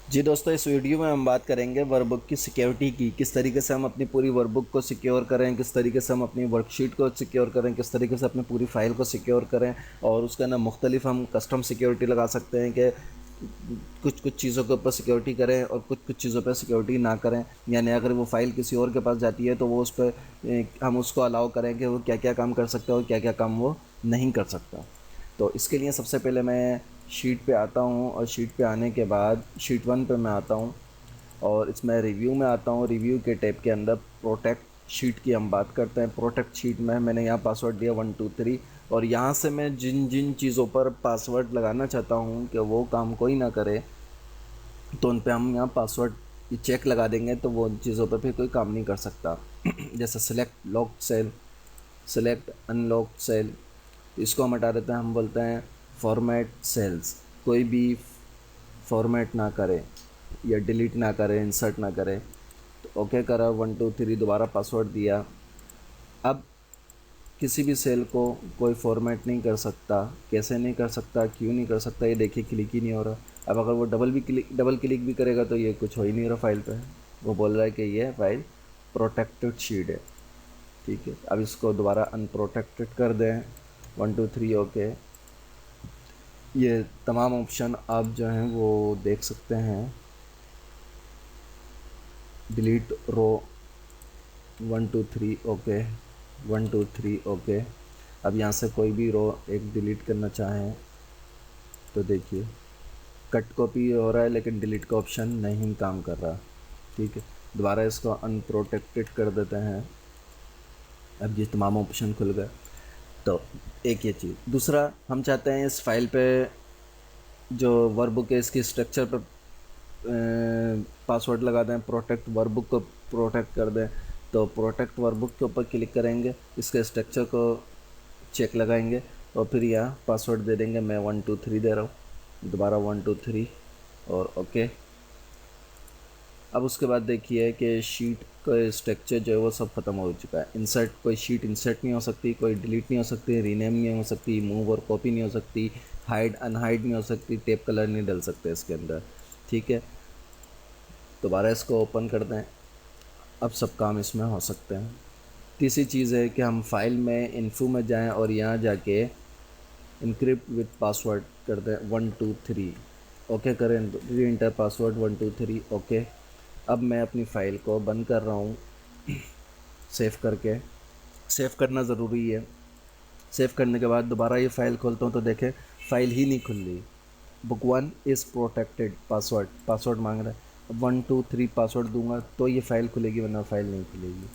जी दोस्तों, इस वीडियो में हम बात करेंगे वर्कबुक की सिक्योरिटी की। किस तरीके से हम अपनी पूरी वर्कबुक को सिक्योर करें, किस तरीके से हम अपनी वर्कशीट को सिक्योर करें, किस तरीके से अपनी पूरी फाइल को सिक्योर करें। और उसके अंदर मुख्तलिफ हम कस्टम सिक्योरिटी लगा सकते हैं कि कुछ कुछ चीज़ों के ऊपर सिक्योरिटी करें और कुछ कुछ चीज़ों पर सिक्योरिटी ना करें। यानी अगर वो फ़ाइल किसी और के पास जाती है तो वो उस पर हम उसको अलाउ करें कि वो क्या क्या काम कर सकता है और क्या क्या काम वो नहीं कर सकता। तो इसके लिए सबसे पहले मैं शीट पे आता हूँ और शीट पे आने के बाद शीट 1 पे मैं आता हूँ और इसमें रिव्यू में आता हूँ। रिव्यू के टैब के अंदर प्रोटेक्ट शीट की हम बात करते हैं। प्रोटेक्ट शीट में मैंने यहाँ पासवर्ड दिया 123 और यहाँ से मैं जिन जिन चीज़ों पर पासवर्ड लगाना चाहता हूँ कि वो काम कोई ना करे, तो उन पे हम यहाँ पासवर्ड चेक लगा देंगे तो वो उन चीज़ों पर फिर कोई काम नहीं कर सकता। जैसे select lock cell, select unlock cell, इसको हम हटा देते हैं। हम बोलते हैं फॉर्मेट सेल्स, कोई भी फॉर्मेट ना करे या डिलीट ना करे, इंसर्ट ना करे। तो ओके करा, 123 दोबारा पासवर्ड दिया। अब किसी भी सेल को कोई फॉर्मेट नहीं कर सकता। कैसे नहीं कर सकता, क्यों नहीं कर सकता, ये देखिए क्लिक ही नहीं हो रहा। अब अगर वो डबल क्लिक भी करेगा तो ये कुछ हो ही नहीं रहा फाइल पे। वो बोल रहा है कि ये फाइल प्रोटेक्टेड शीट है। ठीक है, अब इसको दोबारा अनप्रोटेक्टेड कर दें। 123 ओके। ये तमाम ऑप्शन आप जो हैं वो देख सकते हैं। डिलीट रो 123 ओके, 123 ओके। अब यहाँ से कोई भी रो एक डिलीट करना चाहें तो देखिए कट कॉपी हो रहा है लेकिन डिलीट का ऑप्शन नहीं काम कर रहा। ठीक है, दोबारा इसको अनप्रोटेक्टेड कर देते हैं। अब ये तमाम ऑप्शन खुल गए। तो एक ये चीज़। दूसरा, हम चाहते हैं इस फाइल पे जो वर्कबुक है इसकी स्ट्रक्चर पर पासवर्ड लगा दें, प्रोटेक्ट वर्कबुक को प्रोटेक्ट कर दें। तो प्रोटेक्ट वर्कबुक के ऊपर क्लिक करेंगे, इसके स्ट्रक्चर को चेक लगाएंगे और फिर यहाँ पासवर्ड दे देंगे। मैं 123 दे रहा हूँ, दोबारा 123 और ओके। अब उसके बाद देखिए कि शीट का स्ट्रक्चर जो है वो सब ख़त्म हो चुका है। इंसर्ट, कोई शीट इंसर्ट नहीं हो सकती, कोई डिलीट नहीं हो सकती, रीनेम नहीं हो सकती, मूव और कॉपी नहीं हो सकती, हाइड अनहाइड नहीं हो सकती, टेप कलर नहीं डल सकते इसके अंदर। ठीक है, दोबारा इसको ओपन कर दें। अब सब काम इसमें हो सकते हैं। तीसरी चीज़ है कि हम फाइल में इन्फो में जाएं और यहाँ जाके इनक्रिप्ट विद पासवर्ड कर दें 123 ओके करें। री इंटर पासवर्ड 123 ओके। अब मैं अपनी फ़ाइल को बंद कर रहा हूँ सेव करके। सेव करना ज़रूरी है। सेव करने के बाद दोबारा ये फ़ाइल खोलता हूँ तो देखें फ़ाइल ही नहीं खुल रही। बुक 1 इज़ प्रोटेक्टेड, पासवर्ड मांग रहा है। अब 123 पासवर्ड दूंगा तो ये फ़ाइल खुलेगी, वरना फ़ाइल नहीं खुलेगी।